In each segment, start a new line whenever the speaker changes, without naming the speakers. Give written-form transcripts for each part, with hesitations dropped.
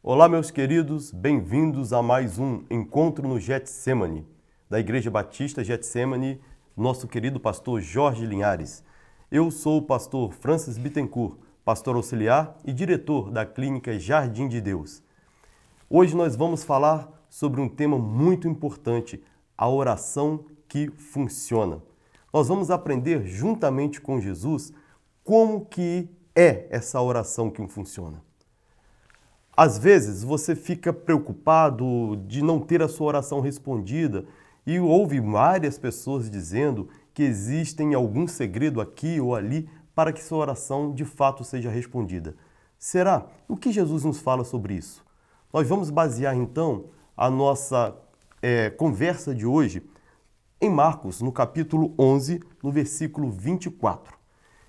Olá, meus queridos, bem-vindos a mais um Encontro no Getsemane, da Igreja Batista Getsemane, nosso querido pastor Jorge Linhares. Eu sou o pastor Francis Bittencourt, pastor auxiliar e diretor da Clínica Jardim de Deus. Hoje nós vamos falar sobre um tema muito importante, a oração que funciona. Nós vamos aprender juntamente com Jesus como que é essa oração que funciona. Às vezes você fica preocupado de não ter a sua oração respondida e ouve várias pessoas dizendo que existem algum segredo aqui ou ali para que sua oração de fato seja respondida. Será? O que Jesus nos fala sobre isso? Nós vamos basear então a nossa conversa de hoje em Marcos, no capítulo 11, no versículo 24.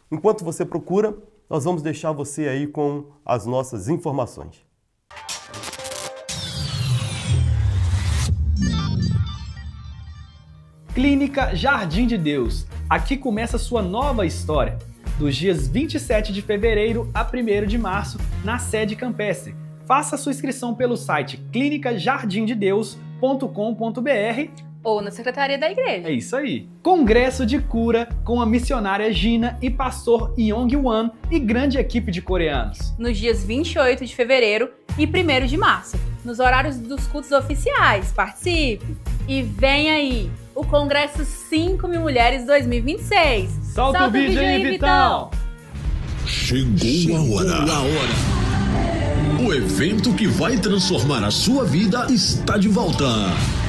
Enquanto você procura, nós vamos deixar você aí com as nossas informações.
Clínica Jardim de Deus. Aqui começa a sua nova história. Dos dias 27 de fevereiro a 1º de março, na sede campestre. Faça sua inscrição pelo site clinicajardimdedeus.com.br
ou na secretaria da igreja.
É isso aí. Congresso de cura com a missionária Gina e pastor Yong-Wan e grande equipe de coreanos.
Nos dias 28 de fevereiro e 1º de março, nos horários dos cultos oficiais. Participe! E vem aí, o Congresso 5.000 Mulheres 2026.
Solta o vídeo aí, Vitão!
Chegou a hora. O evento que vai transformar a sua vida está de volta.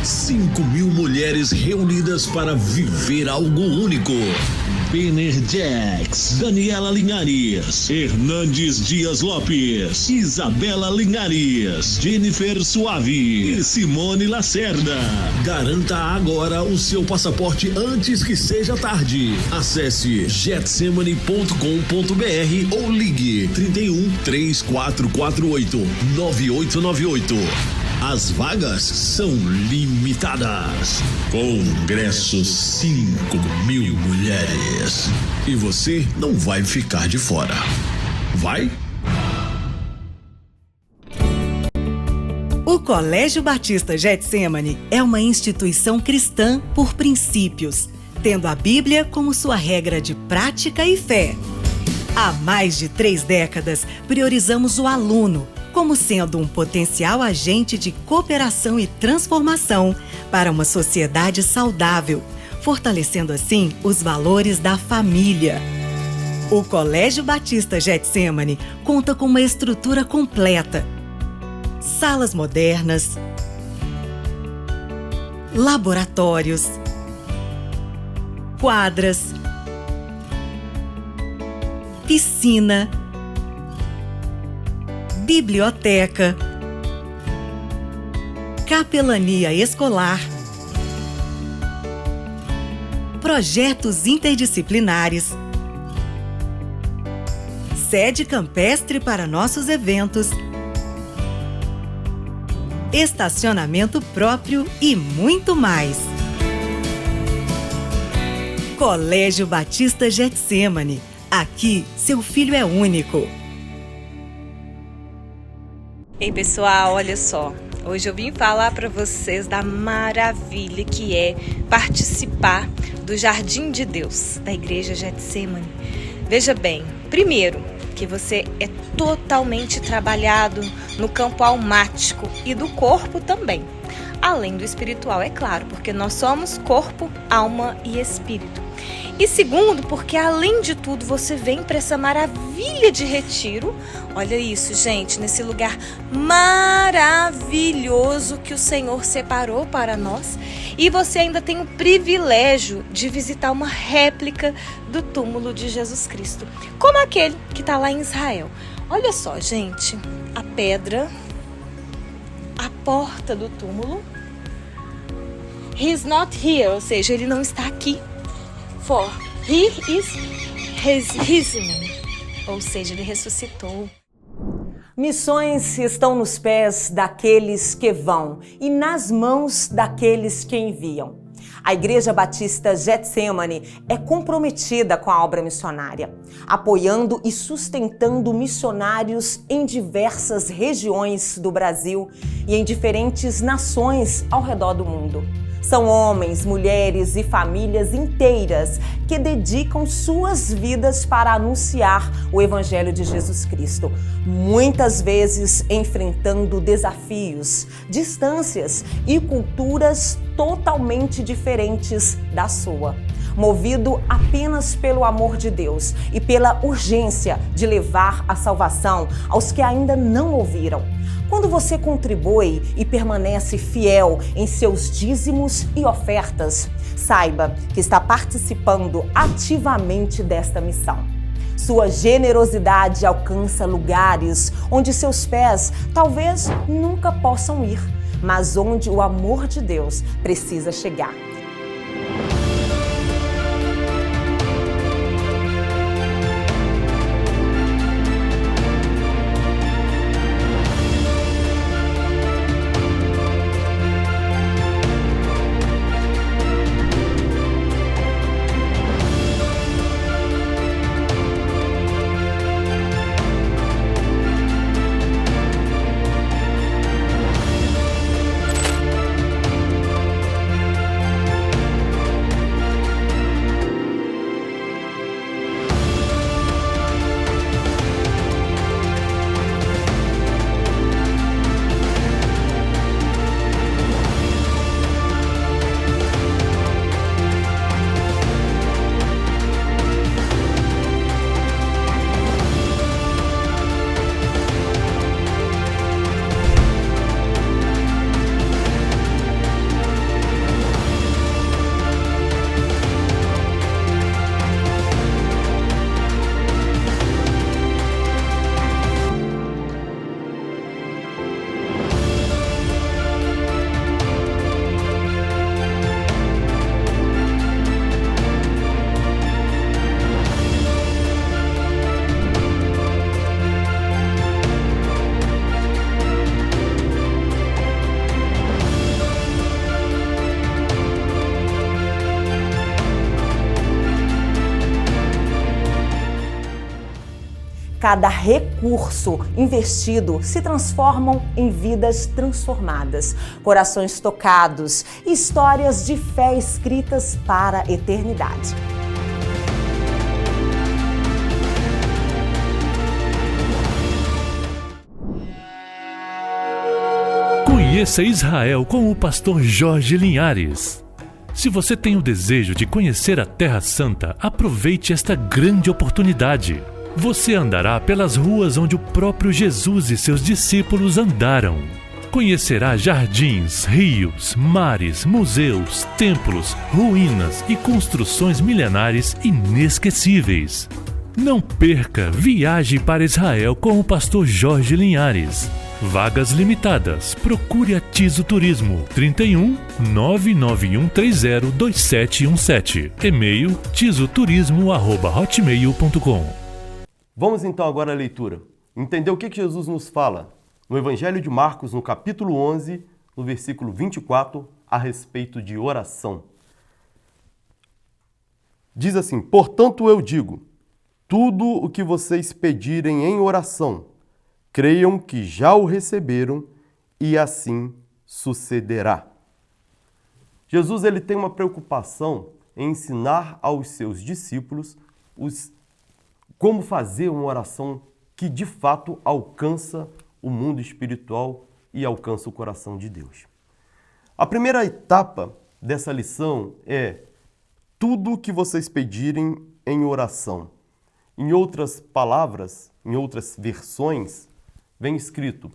5.000 mulheres reunidas para viver algo único. Benner Jax, Daniela Linhares, Hernandes Dias Lopes, Isabela Linhares, Jennifer Suave e Simone Lacerda. Garanta agora o seu passaporte antes que seja tarde. Acesse getsemane.com.br ou ligue 31 3448 9898. As vagas são limitadas. Congresso 5.000 Mulheres. E você não vai ficar de fora. Vai?
O Colégio Batista Getsemane é uma instituição cristã por princípios, tendo a Bíblia como sua regra de prática e fé. Há mais de 3 décadas, priorizamos o aluno como sendo um potencial agente de cooperação e transformação para uma sociedade saudável, fortalecendo assim os valores da família. O Colégio Batista Getsemane conta com uma estrutura completa: salas modernas, laboratórios, quadras, piscina, biblioteca, capelania escolar, projetos interdisciplinares, sede campestre para nossos eventos, estacionamento próprio e muito mais. Colégio Batista Getsemane. Aqui, seu filho é único.
Ei pessoal, olha só, hoje eu vim falar para vocês da maravilha que é participar do Jardim de Deus, da Igreja Getsemane. Veja bem, primeiro, que você é totalmente trabalhado no campo almático e do corpo também, além do espiritual, é claro, porque nós somos corpo, alma e espírito. E segundo, porque além de tudo você vem para essa maravilha de retiro. Olha isso, gente, nesse lugar maravilhoso que o Senhor separou para nós. E você ainda tem o privilégio de visitar uma réplica do túmulo de Jesus Cristo, como aquele que está lá em Israel. Olha só, gente, a pedra, a porta do túmulo. He's not here, ou seja, ele não está aqui. For he is risen, ou seja, ele ressuscitou.
Missões estão nos pés daqueles que vão e nas mãos daqueles que enviam. A Igreja Batista Getsemane é comprometida com a obra missionária, apoiando e sustentando missionários em diversas regiões do Brasil e em diferentes nações ao redor do mundo. São homens, mulheres e famílias inteiras que dedicam suas vidas para anunciar o Evangelho de Jesus Cristo, muitas vezes enfrentando desafios, distâncias e culturas totalmente diferentes da sua. Movido apenas pelo amor de Deus e pela urgência de levar a salvação aos que ainda não ouviram. Quando você contribui e permanece fiel em seus dízimos e ofertas, saiba que está participando ativamente desta missão. Sua generosidade alcança lugares onde seus pés talvez nunca possam ir, mas onde o amor de Deus precisa chegar. Cada recurso investido se transformam em vidas transformadas, corações tocados e histórias de fé escritas para a eternidade.
Conheça Israel com o pastor Jorge Linhares. Se você tem o desejo de conhecer a Terra Santa, aproveite esta grande oportunidade. Você andará pelas ruas onde o próprio Jesus e seus discípulos andaram. Conhecerá jardins, rios, mares, museus, templos, ruínas e construções milenares inesquecíveis. Não perca, viaje para Israel com o pastor Jorge Linhares. Vagas limitadas. Procure a Tiso Turismo 31 99130 2717. E-mail tisoturismo@hotmail.com.
Vamos então agora à leitura. Entender o que Jesus nos fala no Evangelho de Marcos, no capítulo 11, no versículo 24, a respeito de oração. Diz assim: portanto eu digo, tudo o que vocês pedirem em oração, creiam que já o receberam e assim sucederá. Jesus ele tem uma preocupação em ensinar aos seus discípulos como fazer uma oração que de fato alcança o mundo espiritual e alcança o coração de Deus. A primeira etapa dessa lição é tudo o que vocês pedirem em oração. Em outras palavras, em outras versões, vem escrito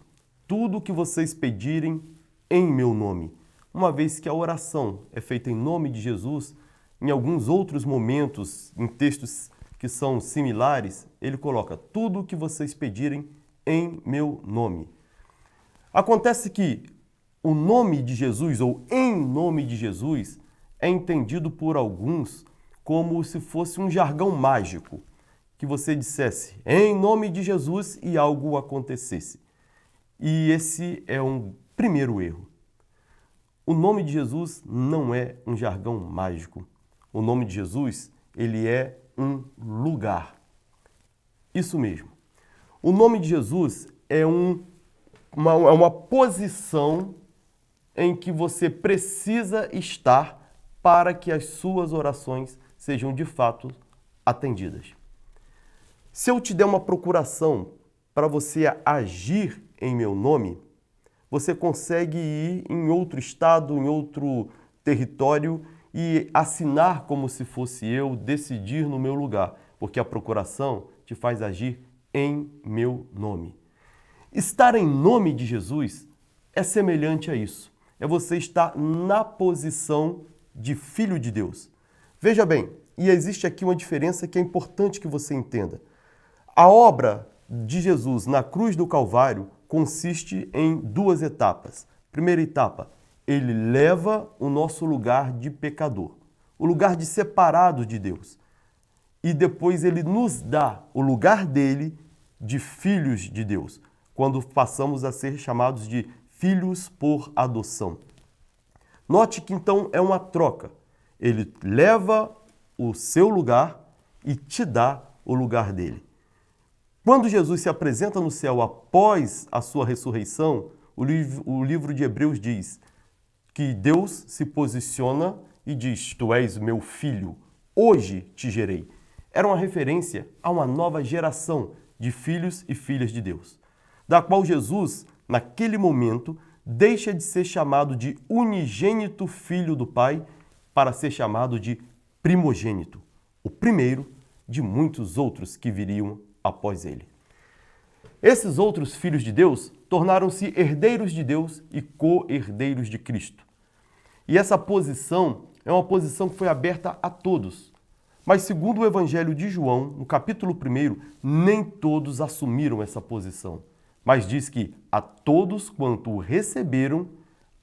tudo o que vocês pedirem em meu nome. Uma vez que a oração é feita em nome de Jesus, em alguns outros momentos, em textos que são similares, ele coloca tudo o que vocês pedirem em meu nome. Acontece que o nome de Jesus, ou em nome de Jesus, é entendido por alguns como se fosse um jargão mágico, que você dissesse em nome de Jesus e algo acontecesse. E esse é um primeiro erro. O nome de Jesus não é um jargão mágico. O nome de Jesus, ele é um lugar. Isso mesmo. O nome de Jesus é uma posição em que você precisa estar para que as suas orações sejam de fato atendidas. Se eu te der uma procuração para você agir em meu nome, você consegue ir em outro estado, em outro território e assinar como se fosse eu, decidir no meu lugar, porque a procuração te faz agir em meu nome. Estar em nome de Jesus é semelhante a isso. É você estar na posição de filho de Deus. Veja bem, e existe aqui uma diferença que é importante que você entenda. A obra de Jesus na cruz do Calvário consiste em duas etapas. Primeira etapa, ele leva o nosso lugar de pecador, o lugar de separado de Deus. E depois ele nos dá o lugar dele de filhos de Deus, quando passamos a ser chamados de filhos por adoção. Note que então é uma troca. Ele leva o seu lugar e te dá o lugar dele. Quando Jesus se apresenta no céu após a sua ressurreição, o livro de Hebreus diz que Deus se posiciona e diz: Tu és meu filho, hoje te gerei. Era uma referência a uma nova geração de filhos e filhas de Deus, da qual Jesus, naquele momento, deixa de ser chamado de unigênito filho do Pai para ser chamado de primogênito, o primeiro de muitos outros que viriam após ele. Esses outros filhos de Deus tornaram-se herdeiros de Deus e co-herdeiros de Cristo. E essa posição é uma posição que foi aberta a todos. Mas segundo o Evangelho de João, no capítulo 1, nem todos assumiram essa posição. Mas diz que a todos quanto o receberam,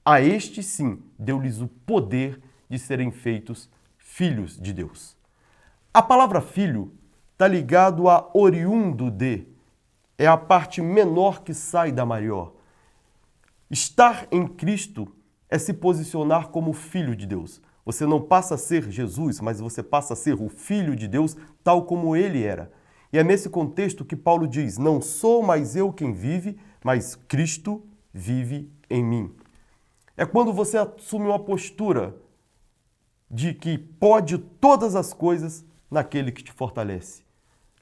a estes sim deu-lhes o poder de serem feitos filhos de Deus. A palavra filho está ligado a oriundo de, é a parte menor que sai da maior. Estar em Cristo é se posicionar como filho de Deus. Você não passa a ser Jesus, mas você passa a ser o Filho de Deus tal como ele era. E é nesse contexto que Paulo diz: não sou mais eu quem vive, mas Cristo vive em mim. É quando você assume uma postura de que pode todas as coisas naquele que te fortalece.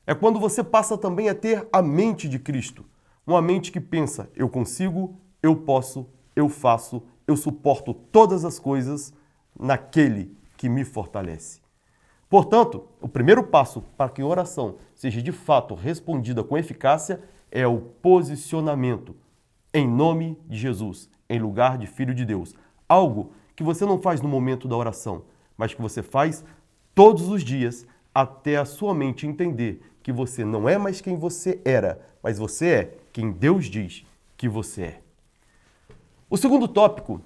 É quando você passa também a ter a mente de Cristo. Uma mente que pensa: eu consigo, eu posso, eu faço, eu suporto todas as coisas naquele que me fortalece. Portanto, o primeiro passo para que a oração seja de fato respondida com eficácia é o posicionamento em nome de Jesus, em lugar de Filho de Deus. Algo que você não faz no momento da oração, mas que você faz todos os dias até a sua mente entender que você não é mais quem você era, mas você é quem Deus diz que você é. O segundo tópico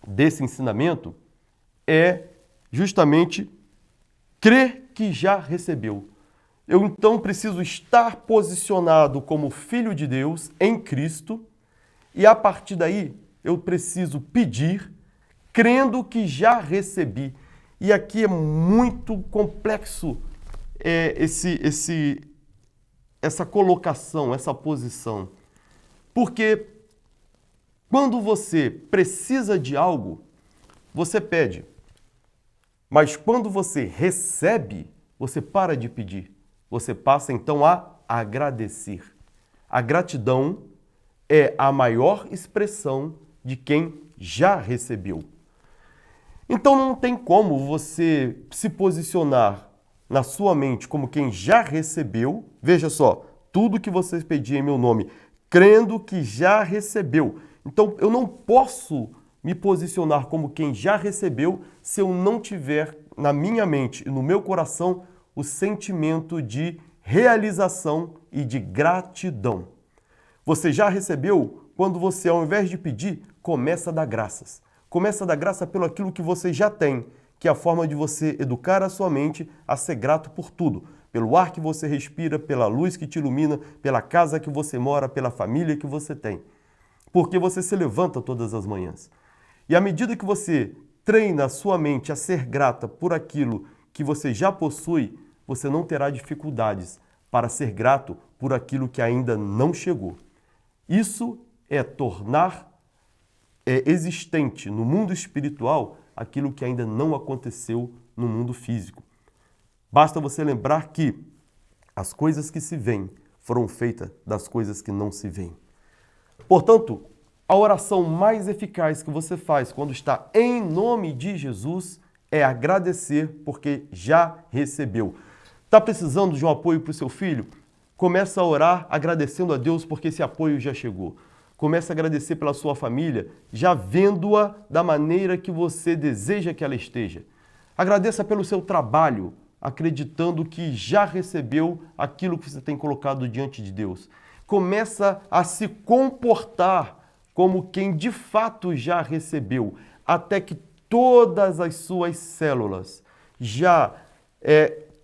desse ensinamento é justamente crer que já recebeu. Eu então preciso estar posicionado como filho de Deus em Cristo e a partir daí eu preciso pedir crendo que já recebi. E aqui é muito complexo essa colocação, essa posição. Porque quando você precisa de algo, você pede. Mas quando você recebe, você para de pedir. Você passa então a agradecer. A gratidão é a maior expressão de quem já recebeu. Então não tem como você se posicionar na sua mente como quem já recebeu. Veja só, tudo que vocês pedirem em meu nome, crendo que já recebeu. Então eu não posso me posicionar como quem já recebeu se eu não tiver na minha mente e no meu coração o sentimento de realização e de gratidão. Você já recebeu quando você, ao invés de pedir, começa a dar graças. Começa a dar graça pelo aquilo que você já tem, que é a forma de você educar a sua mente a ser grato por tudo. Pelo ar que você respira, pela luz que te ilumina, pela casa que você mora, pela família que você tem. Porque você se levanta todas as manhãs. E à medida que você treina a sua mente a ser grata por aquilo que você já possui, você não terá dificuldades para ser grato por aquilo que ainda não chegou. Isso é tornar existente no mundo espiritual aquilo que ainda não aconteceu no mundo físico. Basta você lembrar que as coisas que se veem foram feitas das coisas que não se veem. Portanto, a oração mais eficaz que você faz quando está em nome de Jesus é agradecer porque já recebeu. Está precisando de um apoio para o seu filho? Começa a orar agradecendo a Deus porque esse apoio já chegou. Comece a agradecer pela sua família, já vendo-a da maneira que você deseja que ela esteja. Agradeça pelo seu trabalho, acreditando que já recebeu aquilo que você tem colocado diante de Deus. Começa a se comportar como quem de fato já recebeu, até que todas as suas células já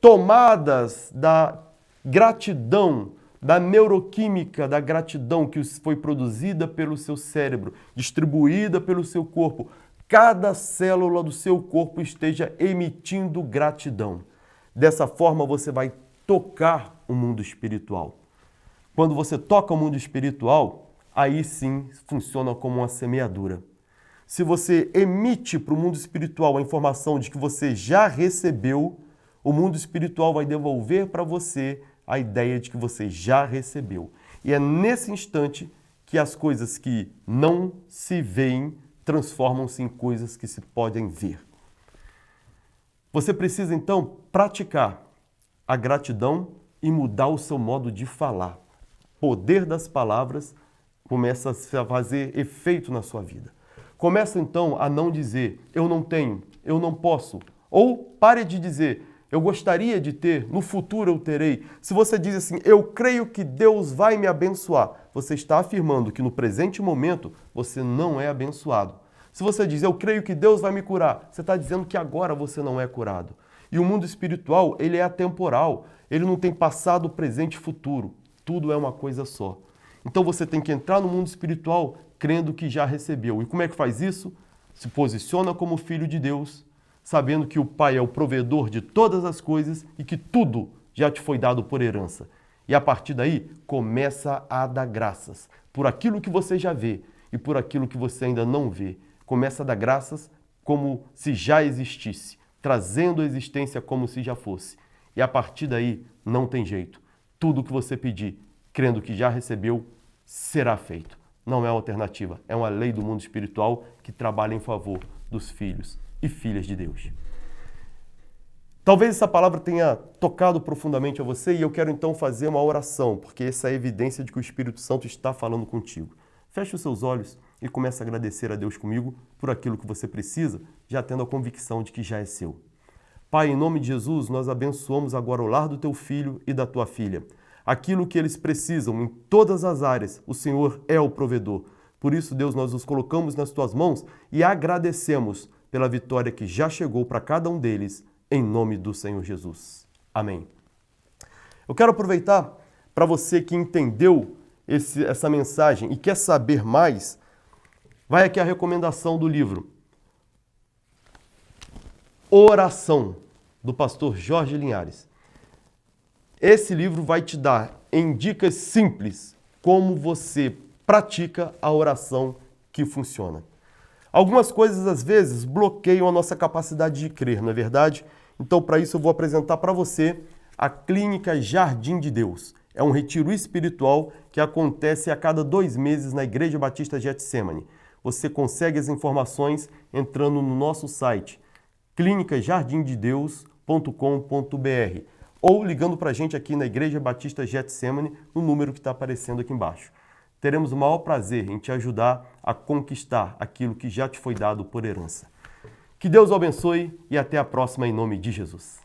tomadas da gratidão, da neuroquímica da gratidão que foi produzida pelo seu cérebro, distribuída pelo seu corpo, cada célula do seu corpo esteja emitindo gratidão. Dessa forma você vai tocar o mundo espiritual. Quando você toca o mundo espiritual, aí sim funciona como uma semeadura. Se você emite para o mundo espiritual a informação de que você já recebeu, o mundo espiritual vai devolver para você a ideia de que você já recebeu. E é nesse instante que as coisas que não se veem transformam-se em coisas que se podem ver. Você precisa, então, praticar a gratidão e mudar o seu modo de falar. O poder das palavras começa a fazer efeito na sua vida. Começa, então, a não dizer, eu não tenho, eu não posso. Ou pare de dizer, eu gostaria de ter, no futuro eu terei. Se você diz assim, eu creio que Deus vai me abençoar, você está afirmando que no presente momento você não é abençoado. Se você diz, eu creio que Deus vai me curar, você está dizendo que agora você não é curado. E o mundo espiritual, ele é atemporal, ele não tem passado, presente e futuro. Tudo é uma coisa só. Então você tem que entrar no mundo espiritual crendo que já recebeu. E como é que faz isso? Se posiciona como filho de Deus, sabendo que o Pai é o provedor de todas as coisas e que tudo já te foi dado por herança. E a partir daí, começa a dar graças por aquilo que você já vê e por aquilo que você ainda não vê. Começa a dar graças como se já existisse, trazendo a existência como se já fosse. E a partir daí, não tem jeito. Tudo que você pedir, crendo que já recebeu, será feito. Não é uma alternativa, é uma lei do mundo espiritual que trabalha em favor dos filhos e filhas de Deus. Talvez essa palavra tenha tocado profundamente a você e eu quero então fazer uma oração, porque essa é a evidência de que o Espírito Santo está falando contigo. Feche os seus olhos e comece a agradecer a Deus comigo por aquilo que você precisa, já tendo a convicção de que já é seu. Pai, em nome de Jesus, nós abençoamos agora o lar do teu filho e da tua filha. Aquilo que eles precisam em todas as áreas, o Senhor é o provedor. Por isso, Deus, nós os colocamos nas tuas mãos e agradecemos pela vitória que já chegou para cada um deles, em nome do Senhor Jesus. Amém. Eu quero aproveitar para você que entendeu essa mensagem e quer saber mais, vai aqui a recomendação do livro Oração, do pastor Jorge Linhares. Esse livro vai te dar em dicas simples como você pratica a oração que funciona. Algumas coisas, às vezes, bloqueiam a nossa capacidade de crer, não é verdade? Então, para isso, eu vou apresentar para você a Clínica Jardim de Deus. É um retiro espiritual que acontece a cada 2 meses na Igreja Batista Getsemane. Você consegue as informações entrando no nosso site, clinicajardimdedeus.com.br ou ligando para a gente aqui na Igreja Batista Getsemane no número que está aparecendo aqui embaixo. Teremos o maior prazer em te ajudar a conquistar aquilo que já te foi dado por herança. Que Deus o abençoe e até a próxima em nome de Jesus.